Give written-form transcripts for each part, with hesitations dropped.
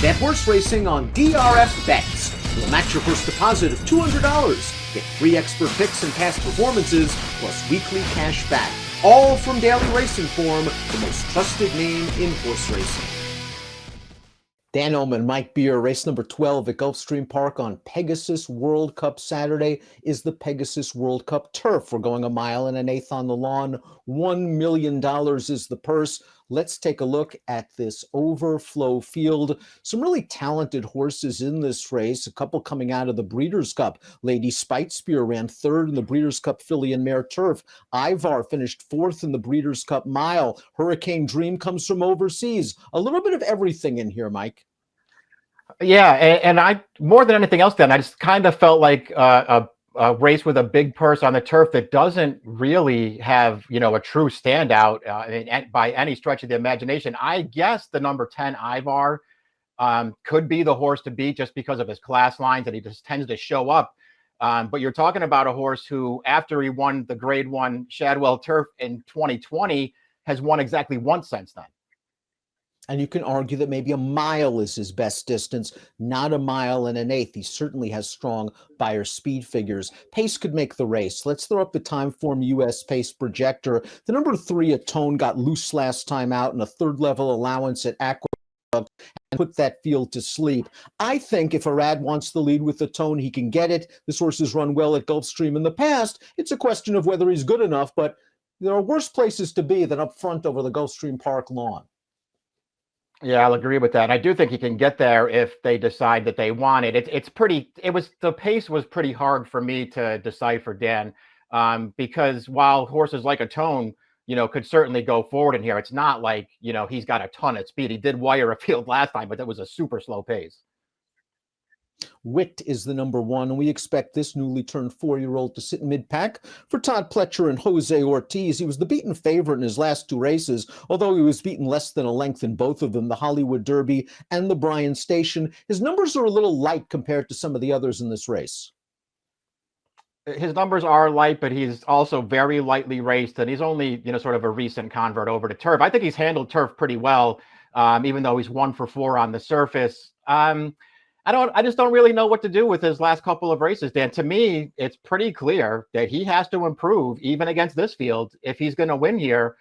Bet horse racing on DRF Bets. We'll match your first deposit of $200. Get free expert picks and past performances, plus weekly cash back. All from Daily Racing Form, the most trusted name in horse racing. Dan Illman, Mike Beer, race number 12 at Gulfstream Park on Pegasus World Cup Saturday is the Pegasus World Cup Turf. We're going 1.125 miles on the lawn. $1 million is the purse. Let's take a look at this overflow field. Some really talented horses in this race, a couple coming out of the Breeders' Cup. Lady Spitespear ran third in the Breeders' Cup Filly and Mare Turf. Ivar finished fourth in the Breeders' Cup Mile. Hurricane Dream comes from overseas. A little bit of everything in here, Mike. Yeah, and I, more than anything else, then I just kind of felt like a race with a big purse on the turf that doesn't really have, a true standout by any stretch of the imagination. I guess the number 10 Ivar could be the horse to beat just because of his class lines, and he just tends to show up. But you're talking about a horse who, after he won the Grade 1 Shadwell Turf in 2020, has won exactly once since then. And you can argue that maybe a mile is his best distance, not 1 1/8. He certainly has strong buyer speed figures. Pace could make the race. Let's throw up the Timeform US Pace projector. The number 3 Atone got loose last time out in a third level allowance at Aqueduct and put that field to sleep. I think if Arad wants the lead with Atone, he can get it. This horse has run well at Gulfstream in the past. It's a question of whether he's good enough, but there are worse places to be than up front over the Gulfstream Park lawn. Yeah, I'll agree with that. I do think he can get there if they decide that they want it. The pace was pretty hard for me to decipher, Dan, because while horses like Atone, could certainly go forward in here, it's not like, he's got a ton of speed. He did wire a field last time, but that was a super slow pace. Wit is the number 1, and we expect this newly turned 4-year-old to sit mid-pack. For Todd Pletcher and Jose Ortiz, he was the beaten favorite in his last 2 races, although he was beaten less than a length in both of them, the Hollywood Derby and the Bryan Station. His numbers are a little light compared to some of the others in this race. His numbers are light, but he's also very lightly raced, and he's only, sort of a recent convert over to turf. I think he's handled turf pretty well, even though he's 1 for 4 on the surface. I just don't really know what to do with his last couple of races, Dan. To me, it's pretty clear that he has to improve even against this field if he's going to win here,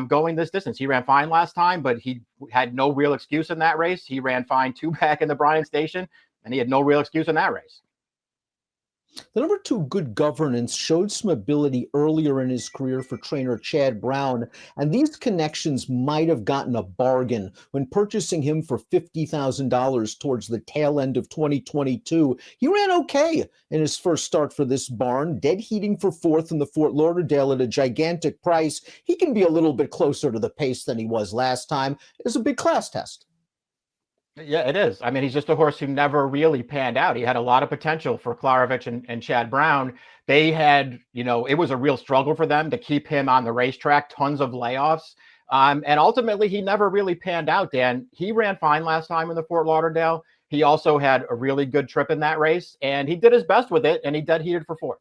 going this distance. He ran fine last time, but he had no real excuse in that race. He ran fine 2 back in the Bryan Station, and he had no real excuse in that race. The number 2, Good Governance, showed some ability earlier in his career for trainer Chad Brown, and these connections might have gotten a bargain when purchasing him for $50,000 towards the tail end of 2022. He ran okay in his first start for this barn, dead heating for 4th in the Fort Lauderdale at a gigantic price. He can be a little bit closer to the pace than he was last time. It's a big class test. Yeah, it is. I mean, he's just a horse who never really panned out. He had a lot of potential for Klarovich and Chad Brown. They had, it was a real struggle for them to keep him on the racetrack, tons of layoffs. And ultimately, he never really panned out, Dan. He ran fine last time in the Fort Lauderdale. He also had a really good trip in that race, and he did his best with it, and he dead heated for 4th.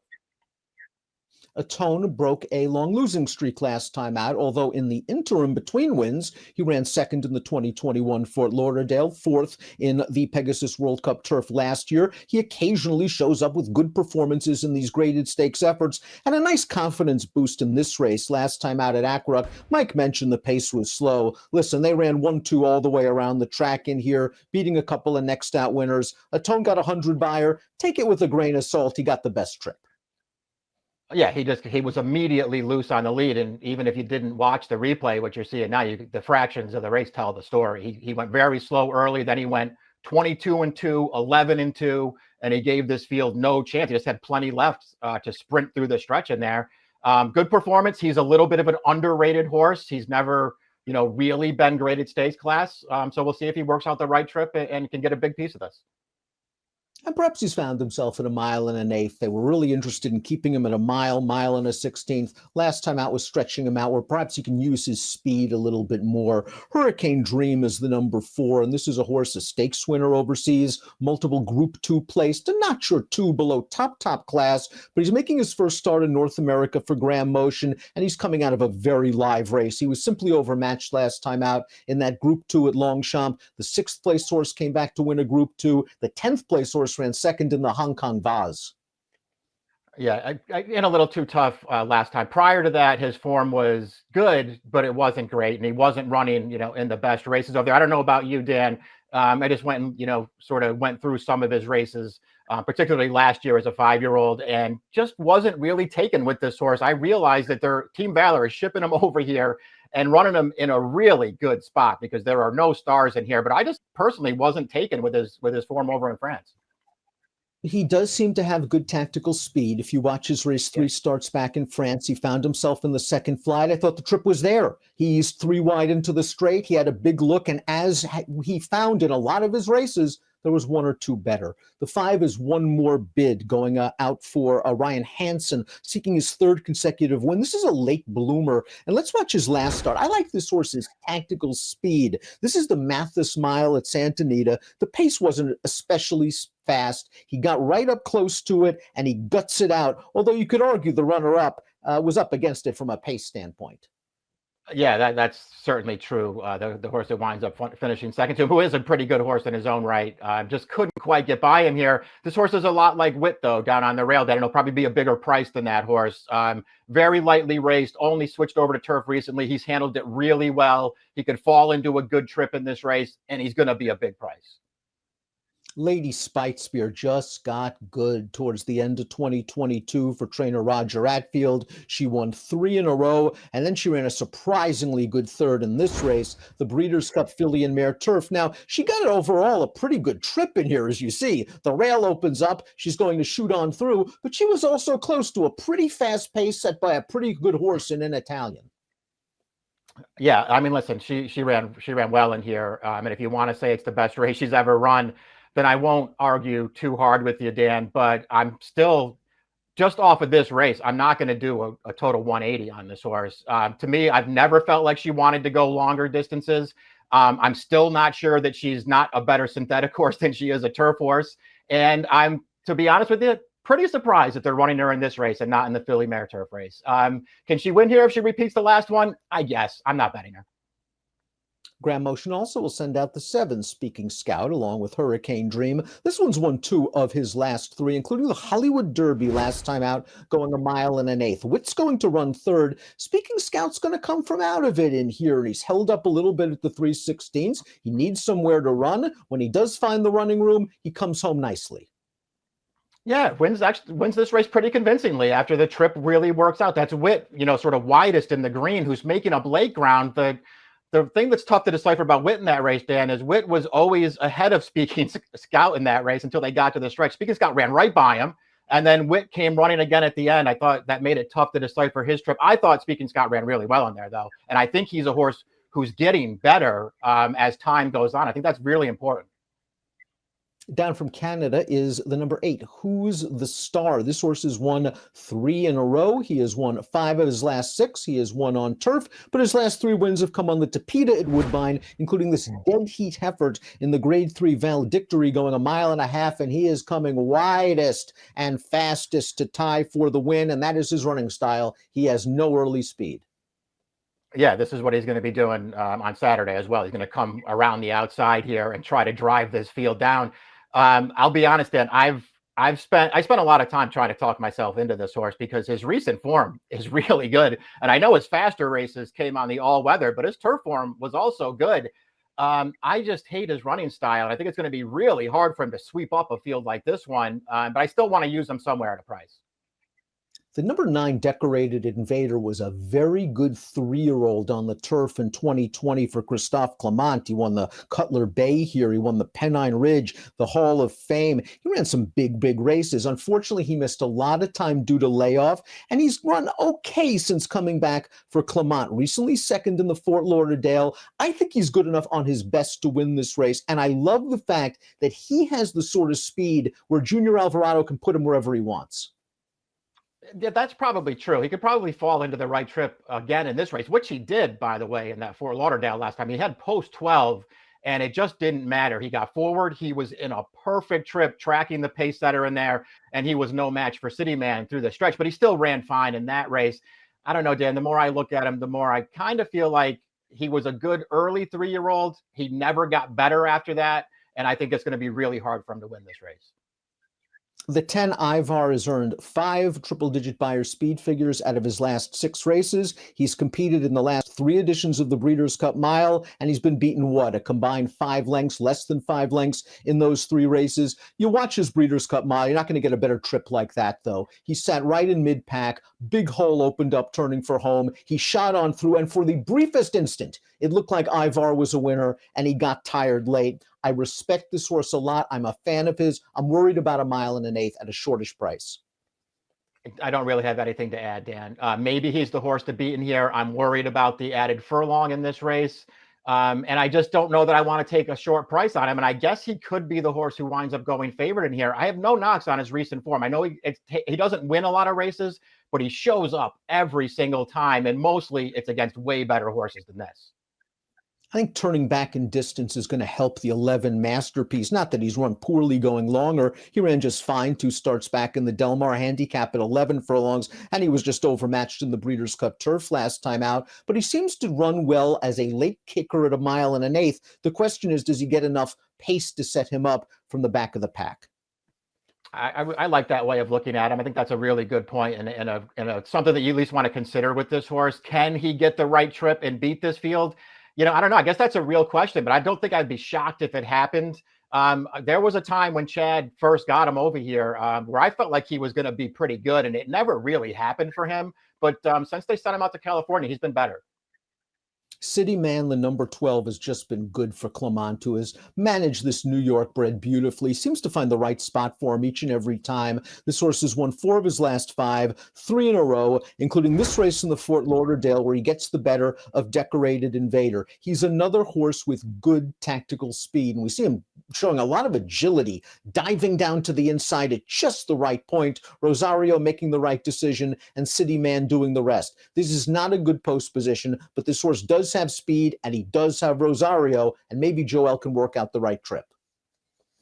Atone broke a long losing streak last time out, although in the interim between wins, he ran 2nd in the 2021 Fort Lauderdale, 4th in the Pegasus World Cup Turf last year. He occasionally shows up with good performances in these graded stakes efforts and a nice confidence boost in this race last time out at Aqueduct. Mike mentioned the pace was slow. Listen, they ran 1-2 all the way around the track in here, beating a couple of next out winners. Atone got 100 buyer. Take it with a grain of salt. He got the best trip. Yeah, he was immediately loose on the lead, and even if you didn't watch the replay, what you're seeing now, the fractions of the race tell the story. He went very slow early, then he went 22-2, 11-2, and he gave this field no chance. He just had plenty left to sprint through the stretch in there. Good performance. He's a little bit of an underrated horse. He's never, really been graded stakes class. So we'll see if he works out the right trip and can get a big piece of this. And perhaps he's found himself at a mile and an eighth. They were really interested in keeping him at a mile, mile and a 16th. Last time out was stretching him out where perhaps he can use his speed a little bit more. Hurricane Dream is the number 4, and this is a horse, a stakes winner overseas, multiple Group 2 placed, and not sure 2 below top class, but he's making his first start in North America for Graham Motion, and he's coming out of a very live race. He was simply overmatched last time out in that Group 2 at Longchamp. The 6th place horse came back to win a Group 2. The 10th place horse ran second in the Hong Kong Vase. Yeah, and a little too tough last time. Prior to that, his form was good, but it wasn't great, and he wasn't running, in the best races over there. I don't know about you, Dan. I just went and, sort of went through some of his races, particularly last year as a 5-year-old, and just wasn't really taken with this horse. I realized that their Team Valor is shipping him over here and running him in a really good spot because there are no stars in here. But I just personally wasn't taken with his form over in France. He does seem to have good tactical speed. If you watch his race 3 starts back in France, he found himself in the second flight. I thought the trip was there. He eased 3 wide into the straight. He had a big look, and as he found in a lot of his races, there was 1 or 2 better. The 5 is one more bid going out for Ryan Hansen, seeking his 3rd consecutive win. This is a late bloomer, and let's watch his last start. I like this horse's tactical speed. This is the Mathis Mile at Santa Anita. The pace wasn't especially fast. He got right up close to it, and he guts it out, although you could argue the runner-up was up against it from a pace standpoint. Yeah, that's certainly true. The horse that winds up finishing second to him, who is a pretty good horse in his own right, just couldn't quite get by him here. This horse is a lot like Witt, though, down on the rail. That it'll probably be a bigger price than that horse. Very lightly raced, only switched over to turf recently. He's handled it really well. He could fall into a good trip in this race, and he's going to be a big price. Lady Spitespear just got good towards the end of 2022 for trainer Roger Atfield. She won 3 in a row, and then she ran a surprisingly good 3rd in this race, the Breeders' Cup Filly and Mare Turf. Now, she got overall a pretty good trip in here, as you see. The rail opens up. She's going to shoot on through, but she was also close to a pretty fast pace set by a pretty good horse in an Italian. Yeah, I mean, listen, she ran well in here. And if you want to say it's the best race she's ever run, then I won't argue too hard with you, Dan, but I'm still just off of this race. I'm not going to do a total 180 on this horse. To me, I've never felt like she wanted to go longer distances. I'm still not sure that she's not a better synthetic horse than she is a turf horse. And I'm, to be honest with you, pretty surprised that they're running her in this race and not in the Filly Mare Turf race. Can she win here if she repeats the last one? I guess. I'm not betting her. Graham Motion also will send out the 7 Speaking Scout along with Hurricane Dream. This one's won 2 of his last 3, including the Hollywood Derby last time out, going a mile and an eighth. Witt's going to run 3rd. Speaking Scout's going to come from out of it in here. He's held up a little bit at the 3/16. He needs somewhere to run. When he does find the running room, he comes home nicely. Yeah, wins this race pretty convincingly after the trip really works out. That's Witt, sort of widest in the green, who's making up late ground. The thing that's tough to decipher about Witt in that race, Dan, is Witt was always ahead of Speaking Scout in that race until they got to the stretch. Speaking Scout ran right by him, and then Witt came running again at the end. I thought that made it tough to decipher his trip. I thought Speaking Scout ran really well in there, though, and I think he's a horse who's getting better as time goes on. I think that's really important. Down from Canada is the number 8, Who's the Star. This horse has won 3 in a row. He has won 5 of his last 6. He has won on turf, but his last 3 wins have come on the Tapeta at Woodbine, including this dead heat effort in the Grade 3 Valedictory going a mile and a half, and he is coming widest and fastest to tie for the win, and that is his running style. He has no early speed. Yeah, this is what he's going to be doing on Saturday as well. He's going to come around the outside here and try to drive this field down. I'll be honest, Dan, I spent a lot of time trying to talk myself into this horse because his recent form is really good. And I know his faster races came on the all-weather, but his turf form was also good. I just hate his running style. I think it's going to be really hard for him to sweep up a field like this one, but I still want to use him somewhere at a price. The number 9 Decorated Invader was a very good 3-year-old on the turf in 2020 for Christophe Clement. He won the Cutler Bay here. He won the Pennine Ridge, the Hall of Fame. He ran some big races. Unfortunately, he missed a lot of time due to layoff, and he's run okay since coming back for Clement. Recently second in the Fort Lauderdale. I think he's good enough on his best to win this race, and I love the fact that he has the sort of speed where Junior Alvarado can put him wherever he wants. Yeah, that's probably true. He could probably fall into the right trip again in this race, which he did, by the way, in that Fort Lauderdale last time. He had post 12, and it just didn't matter. He got forward. He was in a perfect trip, tracking the pace setter in there, and he was no match for City Man through the stretch, but he still ran fine in that race. I don't know, Dan, the more I look at him, the more I kind of feel like he was a good early 3-year-old. He never got better after that, and I think it's going to be really hard for him to win this race. The 10 Ivar has earned 5 triple-digit Beyer speed figures out of his last 6 races. He's competed in the last 3 editions of the Breeders' Cup Mile, and he's been beaten, a combined 5 lengths, less than 5 lengths in those 3 races. You watch his Breeders' Cup Mile, you're not going to get a better trip like that, though. He sat right in mid-pack, big hole opened up, turning for home. He shot on through, and for the briefest instant, it looked like Ivar was a winner, and he got tired late. I respect this horse a lot. I'm a fan of his. I'm worried about 1 1/8 at a shortish price. I don't really have anything to add, Dan. Maybe he's the horse to beat in here. I'm worried about the added furlong in this race. And I just don't know that I want to take a short price on him. And I guess he could be the horse who winds up going favorite in here. I have no knocks on his recent form. I know he doesn't win a lot of races, but he shows up every single time. And mostly it's against way better horses than this. I think turning back in distance is going to help the 11 Masterpiece. Not that he's run poorly going longer. He ran just fine 2 starts back in the Del Mar handicap at 11 furlongs, and he was just overmatched in the Breeders' Cup Turf last time out. But he seems to run well as a late kicker at 1 1/8. The question is, does he get enough pace to set him up from the back of the pack? I like that way of looking at him. I think that's a really good point and something that you at least want to consider with this horse. Can he get the right trip and beat this field? I don't know. I guess that's a real question, but I don't think I'd be shocked if it happened. There was a time when Chad first got him over here where I felt like he was going to be pretty good, and it never really happened for him. But since they sent him out to California, he's been better. City Man, the number 12, has just been good for Clement, who has managed this New York bred beautifully. Seems to find the right spot for him each and every time. This horse has won 4 of his last 5, 3 in a row, including this race in the Fort Lauderdale, where he gets the better of Decorated Invader. He's another horse with good tactical speed, and we see him showing a lot of agility, diving down to the inside at just the right point, Rosario making the right decision, and City Man doing the rest. This is not a good post position, but this horse does have speed, and he does have Rosario, and maybe Joel can work out the right trip.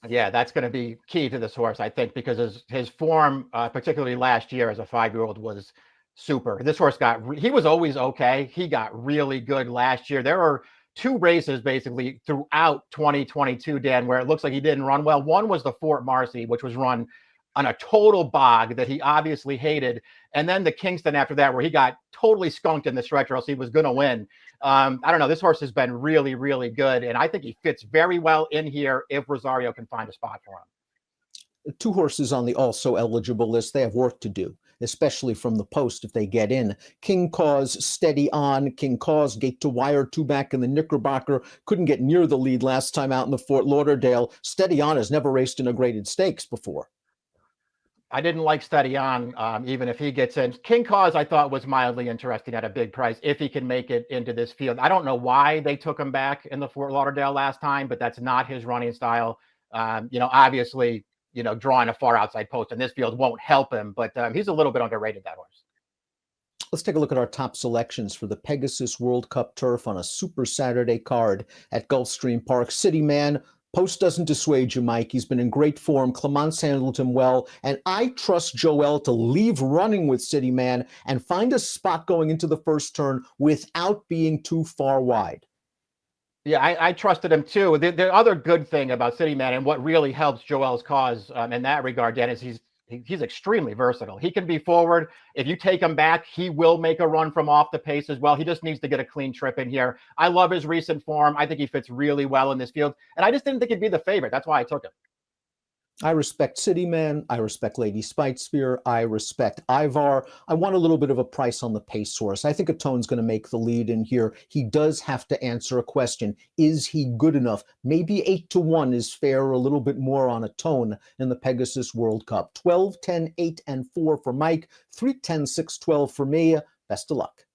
Yeah, that's going to be key to this horse, I think, because his form, particularly last year as a 5-year-old, was super. This horse he was always okay. He got really good last year. There were 2 races basically throughout 2022, Dan, where it looks like he didn't run well. One was the Fort Marcy, which was run on a total bog that he obviously hated. And then the Kingston after that, where he got totally skunked in the stretch, or else he was going to win. I don't know. This horse has been really, really good. And I think he fits very well in here if Rosario can find a spot for him. 2 horses on the also eligible list. They have work to do, especially from the post if they get in. King Cause, Steady On. King Cause, Gate to Wire, 2 back in the Knickerbocker. Couldn't get near the lead last time out in the Fort Lauderdale. Steady On has never raced in a graded stakes before. I didn't like Steady On, even if he gets in. King Cause, I thought, was mildly interesting at a big price if he can make it into this field. I don't know why they took him back in the Fort Lauderdale last time, but that's not his running style. Obviously, drawing a far outside post in this field won't help him, but he's a little bit underrated, that horse. Let's take a look at our top selections for the Pegasus World Cup Turf on a Super Saturday card at Gulfstream Park. City Man, post doesn't dissuade you, Mike. He's been in great form. Clement's handled him well. And I trust Joel to leave running with City Man and find a spot going into the first turn without being too far wide. Yeah, I trusted him too. The other good thing about City Man, and what really helps Joel's cause in that regard, Dan, is he's extremely versatile. He can be forward. If you take him back, he will make a run from off the pace as well. He just needs to get a clean trip in here. I love his recent form. I think he fits really well in this field. And I just didn't think he'd be the favorite. That's why I took him. I respect Cityman. I respect Lady Spitesphere. I respect Ivar. I want a little bit of a price on the pace horse. I think Atone's going to make the lead in here. He does have to answer a question. Is he good enough? Maybe 8-1 is fair, a little bit more on Atone in the Pegasus World Cup. 12, 10, 8, and 4 for Mike. 3, 10, 6, 12 for me. Best of luck.